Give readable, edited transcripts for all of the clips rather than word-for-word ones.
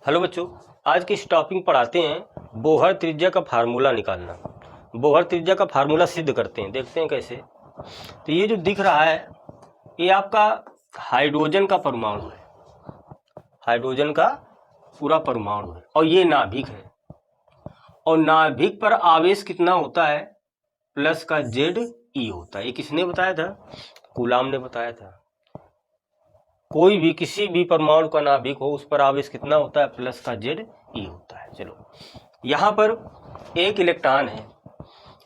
Hello बच्चों, आज की इस टॉपिक पढ़ाते हैं बोहर त्रिज्या का फार्मूला निकालना। बोहर त्रिज्या का फार्मूला सिद्ध करते हैं, देखते हैं कैसे। तो ये जो दिख रहा है ये आपका हाइड्रोजन का परमाणु है, हाइड्रोजन का पूरा परमाणु है और ये नाभिक है। और नाभिक पर आवेश कितना होता है? प्लस का Ze होता है। ये किसने बताया था? कूलाम ने बताया था। कोई भी किसी भी परमाणु का नाभिक हो उस पर आवेश कितना होता है? प्लस का Ze होता है। चलो, यहाँ पर एक इलेक्ट्रॉन है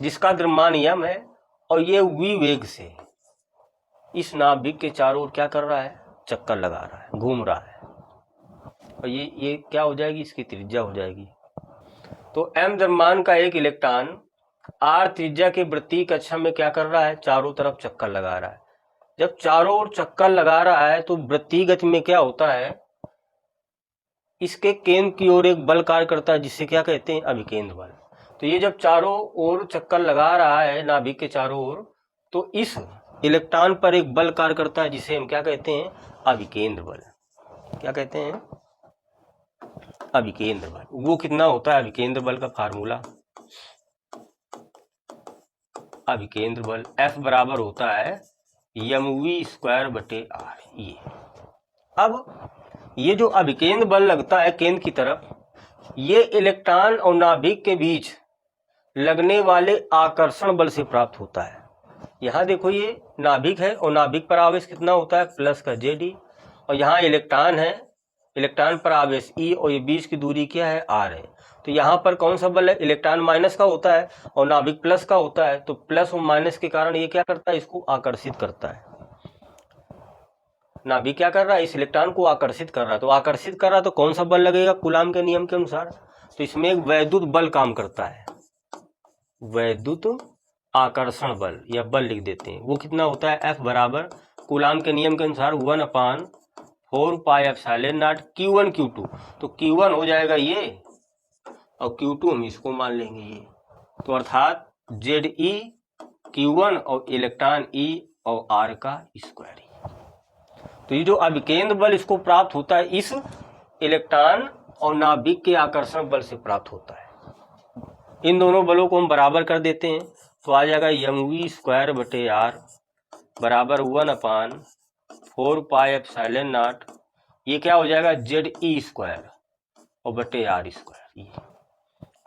जिसका द्रव्यमान m है और ये v वेग से इस नाभिक के चारों ओर क्या कर रहा है? चक्कर लगा रहा है, घूम रहा है। और ये क्या हो जाएगी? इसकी त्रिज्या हो जाएगी। तो m द्रव्यमान का एक इलेक्ट्रॉन r त्रिज्या के वृत्तीय कक्षा में क्या कर रहा है? चारों तरफ चक्कर लगा रहा है। जब चारों ओर चक्कर लगा रहा है तो वृत्तीय गति में क्या होता है? इसके केंद्र की ओर एक बल कार्य करता है जिसे क्या कहते हैं? अभिकेंद्र बल। तो ये जब चारों ओर चक्कर लगा रहा है नाभिक के चारों ओर, तो इस इलेक्ट्रॉन पर एक बल कार्य करता है जिसे हम क्या कहते हैं? अभिकेंद्र बल। क्या कहते हैं? अभिकेंद्र बल। वो कितना होता है अभिकेंद्र बल का फार्मूला? अभिकेंद्र बल F बराबर होता है mv²/r। ये अब ये जो अभिकेंद्र बल लगता है केंद्र की तरफ, ये इलेक्ट्रॉन और नाभिक के बीच लगने वाले आकर्षण बल से प्राप्त होता है। यहाँ देखो, ये नाभिक है और नाभिक पर आवेश कितना होता है? प्लस का Ze। और यहाँ इलेक्ट्रॉन है, इलेक्ट्रॉन पर आवेश E और ये बीच की दूरी क्या है? R है। तो यहाँ पर कौन सा बल है? इलेक्ट्रॉन माइनस का होता है और नाभिक प्लस का होता है। तो प्लस और माइनस के कारण ये क्या करता है? इसको आकर्षित करता है। नाभिक क्या कर रहा है? इस इलेक्ट्रॉन को आकर्षित कर रहा है। तो आकर्षित कर रहा है तो कौन सा बल लगेगा कूलाम के नियम के अनुसार? तो इसमें एक वैद्युत बल काम करता है, वैद्युत आकर्षण बल या बल लिख देते हैं। वो कितना होता है? F बराबर कूलाम के नियम के अनुसार 1/4πε0 Q1 Q2। तो Q1 हो जाएगा ये और Q2 हम इसको मान लेंगे ये। तो अर्थात Ze Q1 और इलेक्ट्रॉन E और R का स्क्वायर। तो ये जो अभिकेंद्र बल इसको प्राप्त होता है इस इलेक्ट्रॉन और नाभिक के आकर्षण बल से प्राप्त होता है। इन दोनों बलों को हम बराबर कर देते हैं तो आ जाएगा mv²/r बराबर 1/4πε0। ये क्या हो जाएगा? Ze² और बटे r²।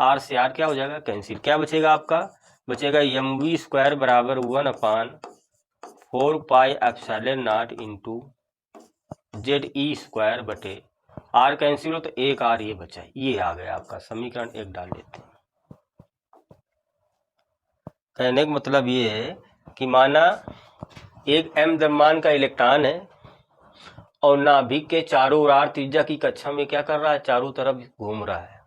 r से r क्या हो जाएगा? कैंसिल। क्या बचेगा आपका? बचेगा mv² बराबर 1/4πε0 इंटू Ze² बटे r। कैंसिल हो तो एक r ये बचा। ये आ गया आपका समीकरण 1। डाल देते हैं। कहने का मतलब ये है कि माना एक m द्रव्यमान का इलेक्ट्रॉन है और नाभिक के चारों ओर r त्रिज्या की कक्षा में क्या कर रहा है? चारों तरफ घूम रहा है।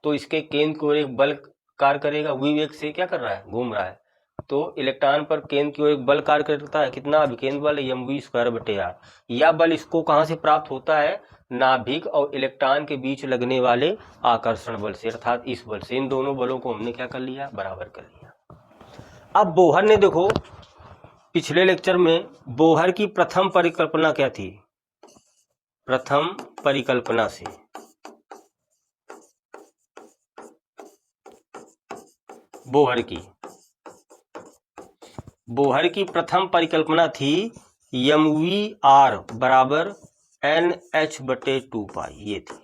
तो इसके केंद्र को एक बल कार्य करेगा, v वेग से क्या कर रहा है? घूम रहा है। तो इलेक्ट्रॉन पर केंद्र की ओर एक बल कार्य करता है। कितना? अभिकेंद्र बल mv²/r। यह बल इसको कहाँ से प्राप्त होता है? नाभिक और इलेक्ट्रॉन के बीच लगने वाले आकर्षण बल से, अर्थात इस बल से। इन दोनों बलों को हमने क्या कर लिया? बराबर कर लिया। अब बोहर ने देखो, पिछले लेक्चर में बोहर की प्रथम परिकल्पना क्या थी? प्रथम परिकल्पना से बोहर की प्रथम परिकल्पना थी mvr बराबर nh/2π। ये थी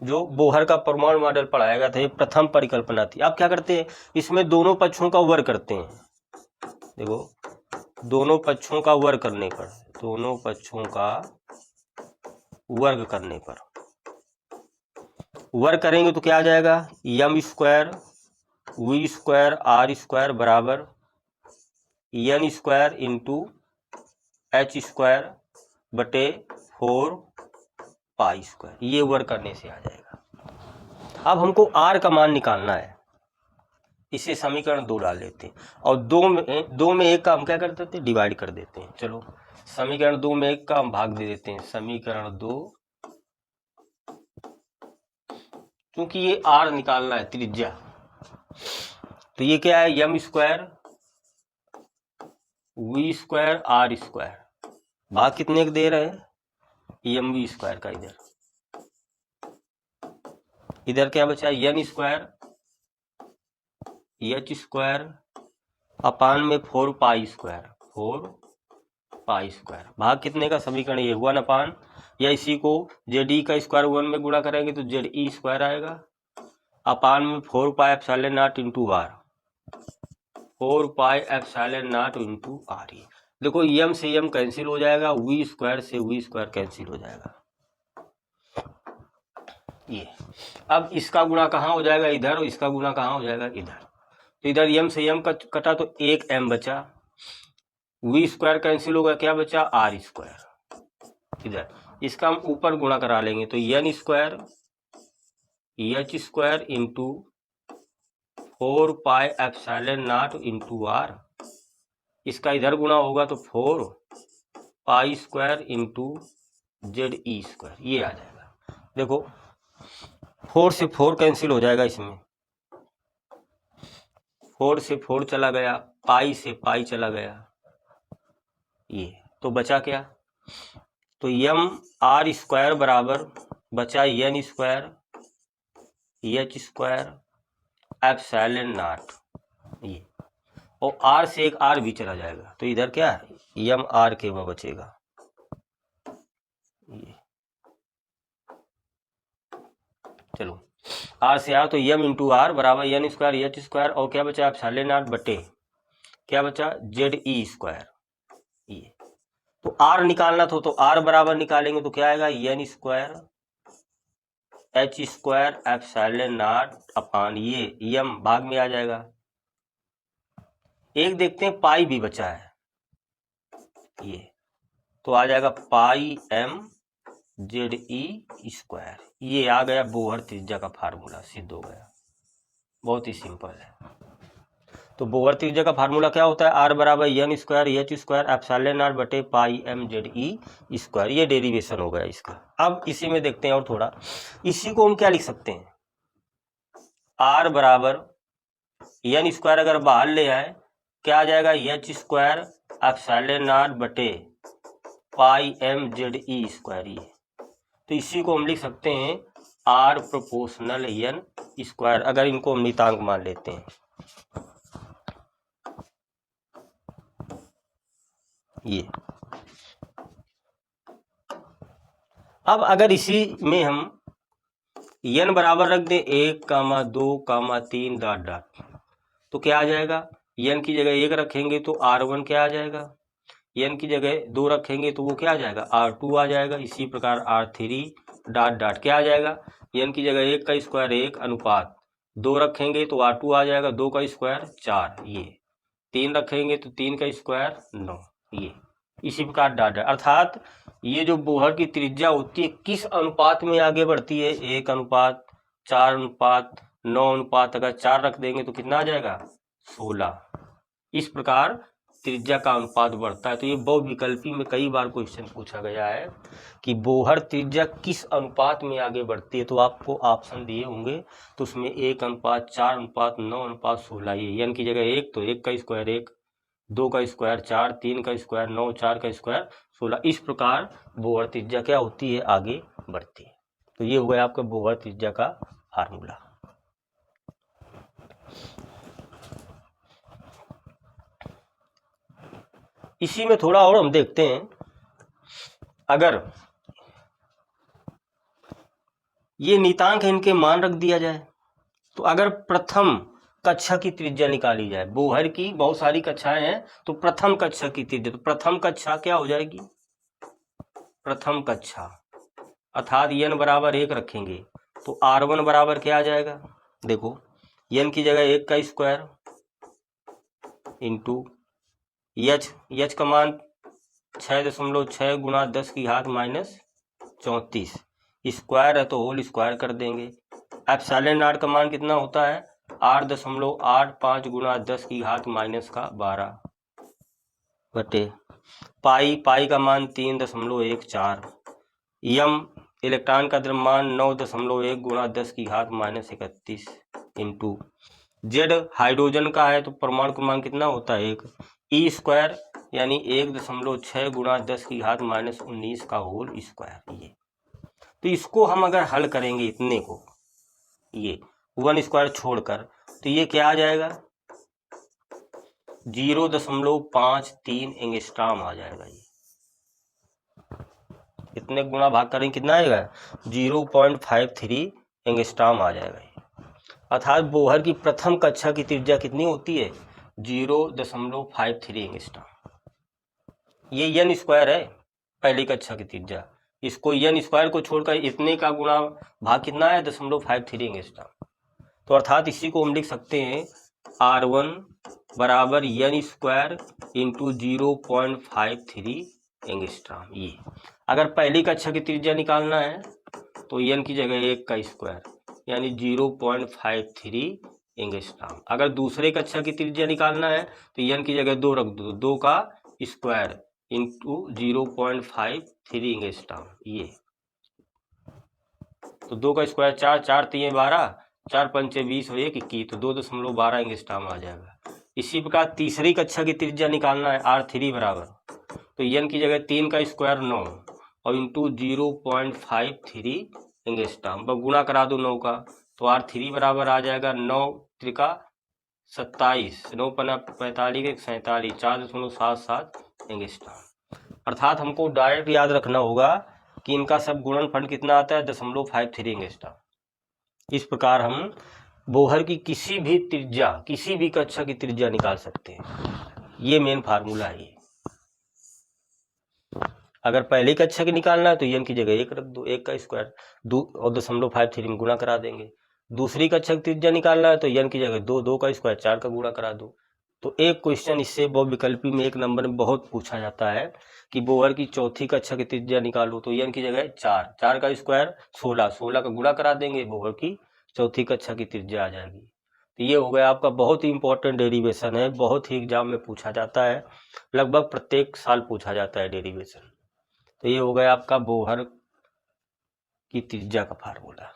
जो बोहर का परमाणु मॉडल पढ़ाया गया था। ये प्रथम परिकल्पना थी। अब क्या करते हैं? इसमें दोनों पक्षों का वर्ग करते हैं। देखो, दोनों पक्षों का वर्ग करने पर, दोनों पक्षों का वर्ग करने पर वर्ग करेंगे तो क्या आ जाएगा? m² v² r² बराबर n² इंटू h² बटे 4π²। ये वर्ग करने से आ जाएगा। अब हमको r का मान निकालना है। इसे समीकरण 2 डाल लेते हैं और दो में एक का हम क्या कर देते हैं? डिवाइड कर देते हैं। चलो, समीकरण 2 में एक का हम भाग दे देते हैं। समीकरण 2, क्योंकि ये r निकालना है त्रिज्या, तो ये क्या है? m² v² r²। भाग कितने के दे रहे हैं? mv स्क्वायर का इधर क्या बचा, n square h square upon में 4 पाई स्क्वायर भाग कितने का समीकरण ये 1 अपान, या इसी को जेड का स्क्वायर 1 में गुणा करेंगे तो जेड ई स्क्वायर आएगा अपान में 4 pi epsilon naught into R, 4 pi epsilon naught into R. देखो एम से एम कैंसिल हो जाएगा, वी स्क्वायर से वी स्क्वायर कैंसिल हो जाएगा। ये अब इसका गुणा कहाँ हो जाएगा, इधर, और इसका गुणा कहाँ हो जाएगा, इधर। तो इधर एम से एम कटा तो एक एम बचा, वी स्क्वायर कैंसिल होगा, क्या बचा, आर स्क्वायर। इधर इसका हम ऊपर गुणा करा लेंगे तो N square H square into 4 pi epsilon naught into R, इसका इधर गुणा होगा तो 4 pi square into Z E square, ये आ जाएगा। देखो 4 से 4 कैंसिल हो जाएगा, इसमें 4 से 4 चला गया, पाई से पाई चला गया, ये तो बचा क्या, तो एम आर स्क्वायर बराबर बचा N square H square epsilon naught, ये, और आर से एक आर भी चला जाएगा तो इधर क्या है एम आर के वह बचेगा, ये चलो आर से आर तो एम इंटू आर बराबर एन स्क्वायर एच स्क्वायर, और क्या बचा एप्सिलॉन नॉट बटे क्या बचा जेड ई स्क्वायर, ये तो आर निकालना था तो आर बराबर निकालेंगे तो क्या आएगा N square H square epsilon naught upon ये एम भाग में आ जाएगा। एक देखते हैं पाई भी बचा है, ये तो आ जाएगा पाई एम जेड ई स्क्वायर, ये आ गया बोहर त्रिज्या का फार्मूला, सिद्ध हो गया, बहुत ही सिंपल है। तो बोहर त्रिज्या का फार्मूला क्या होता है, आर बराबर N square H square epsilon naught बटे pi M Z E square, ये डेरिवेशन हो गया इसका। अब इसी में देखते हैं और थोड़ा, इसी को हम क्या लिख सकते हैं, आर बराबर एन स्क्वायर अगर बाहर ले आए क्या आ जाएगा एच स्क्वायर एप्सिलॉन नॉट बटे pi M Z E square, ये तो इसी को हम लिख सकते हैं आर प्रोपोर्शनल एन स्क्वायर, अगर इनको हम नितांक मान लेते हैं। ये अब अगर इसी में हम n बराबर रख दें 1, 2, 3 डॉट डॉट, तो क्या आ जाएगा, n की जगह 1 रखेंगे तो r1 क्या आ जाएगा, n की जगह 2 रखेंगे तो वो क्या आ जाएगा r2 आ जाएगा, इसी प्रकार r3 डॉट डॉट क्या आ जाएगा, n की जगह 1 का स्क्वायर 1 अनुपात 2 रखेंगे तो r2 आ जाएगा, 2 का स्क्वायर 4, ये 3 रखेंगे तो 3 का स्क्वायर 9, ये इसी प्रकार डॉट डॉट। अर्थात ये जो बोहर की त्रिज्या होती है किस अनुपात में आगे बढ़ती है, 1 अनुपात 4 अनुपात 9 अनुपात, अगर 4 रख देंगे तो कितना आ जाएगा 16, इस प्रकार त्रिज्या का अनुपात बढ़ता है। तो ये बहुविकल्पी में कई बार क्वेश्चन पूछा गया है कि बोहर त्रिज्या किस अनुपात में आगे बढ़ती है, तो आपको ऑप्शन दिए होंगे तो उसमें 1 अनुपात 4 अनुपात 9 अनुपात 16, ये n की जगह 1 तो 1 का स्क्वायर 1, 2 का स्क्वायर 4, 3 का स्क्वायर 9, 4 का स्क्वायर 16, इस प्रकार बोहर त्रिज्या क्या होती है आगे बढ़ती है। तो ये हो गया आपका बोहर त्रिज्या का फार्मूला। इसी में थोड़ा और हम देखते हैं, अगर ये नितांक इनके मान रख दिया जाए तो अगर प्रथम कक्षा की त्रिज्या निकाली जाए, बोहर की बहुत सारी कक्षाएं हैं तो प्रथम कक्षा की त्रिज्या, तो प्रथम कक्षा क्या हो जाएगी, प्रथम कक्षा अर्थात n बराबर 1 रखेंगे तो r1 बराबर क्या आ जाएगा, देखो n की जगह 1 का स्क्वायर इंटू एच का मान 6.6 गुणा 10 की घात -34, स्क्वायर है तो होल स्क्वायर कर देंगे। एप्सिलॉन नॉट का मान कितना होता है 8.85 गुणा 10 की घात -12 बटे पाई का मान 3.14, यम इलेक्ट्रॉन का द्रव्यमान 9.1 गुणा 10 की घात -31 इंटू जेड हाइड्रोजन का है तो परमाणु क्रमांक कितना होता है 1, ई स्क्वायर यानी 1.6 गुणा 10 की घात -19 का होल स्क्वायर। ये तो इसको हम अगर हल करेंगे इतने को, ये 1 स्क्वायर छोड़कर, तो ये क्या आ जाएगा 0.53 एंगस्ट्रॉम आ जाएगा। ये इतने गुणा भाग करेंगे कितना आएगा 0.53 एंगस्ट्रॉम आ जाएगा। अर्थात बोहर की प्रथम कक्षा की त्रिज्या कितनी होती है 0.53 एंगस्ट्रॉम। ये n स्क्वायर है पहली कक्षा की त्रिज्या, इसको n स्क्वायर को छोड़कर इतने का गुणा भाग कितना है 0.53 एंगस्ट्रॉम। तो अर्थात इसी को हम लिख सकते हैं R1 बराबर n स्क्वायर इंटू 0.53 एंगस्ट्रॉम। ये अगर पहली कक्षा की त्रिज्या निकालना है तो n की जगह 1 का स्क्वायर यानी 0.53 एंगस्ट्रॉम। अगर दूसरे कक्षा की त्रिज्या निकालना है तो n की जगह 2 रख दो, 2 का स्क्वायर इंटू 0.53 एंगस्ट्रॉम। ये तो 2 का स्क्वायर 4, 4 3 12, 4 5 20 और 1 21, तो 2.12 एंगस्ट्रॉम आ जाएगा। इसी प्रकार तीसरी कक्षा की त्रिज्या निकालना है R3 बराबर, तो n की जगह 3 का स्क्वायर 9 और इंटू 0.53 एंगस्ट्रॉम। बस गुणा करा दो 9 का, तो R3 बराबर आ जाएगा 9 त्रिका 27, 9 पना 45 47, 4.77 एंगस्ट्रॉम। अर्थात हमको डायरेक्ट याद रखना होगा कि इनका सब गुणनफल कितना आता है 0.53 एंगस्ट्रॉम। इस प्रकार हम बोहर की किसी भी त्रिज्या, किसी भी कक्षा की त्रिज्या निकाल सकते हैं। ये मेन फार्मूला है। अगर पहली कक्षा की निकालना है तो n की जगह 1 रख दो, 1 का स्क्वायर और 0.53 में गुणा करा देंगे। दूसरी कक्षा की त्रिज्या निकालना है तो n की जगह 2, 2 का स्क्वायर 4 का गुणा करा दो। तो एक क्वेश्चन इससे बहुविकल्पी में 1 नंबर में बहुत पूछा जाता है कि बोहर की चौथी कक्षा की त्रिज्या निकालो, तो n की जगह 4, 4 का स्क्वायर 16, 16 का गुणा करा देंगे, बोहर की चौथी कक्षा की त्रिज्या आ जाएगी। तो ये हो गया आपका बहुत ही इंपॉर्टेंट डेरिवेशन है, बहुत ही एग्जाम में पूछा जाता है, लगभग प्रत्येक साल पूछा जाता है डेरिवेशन। तो ये हो गया आपका बोहर की त्रिज्या का फार्मूला।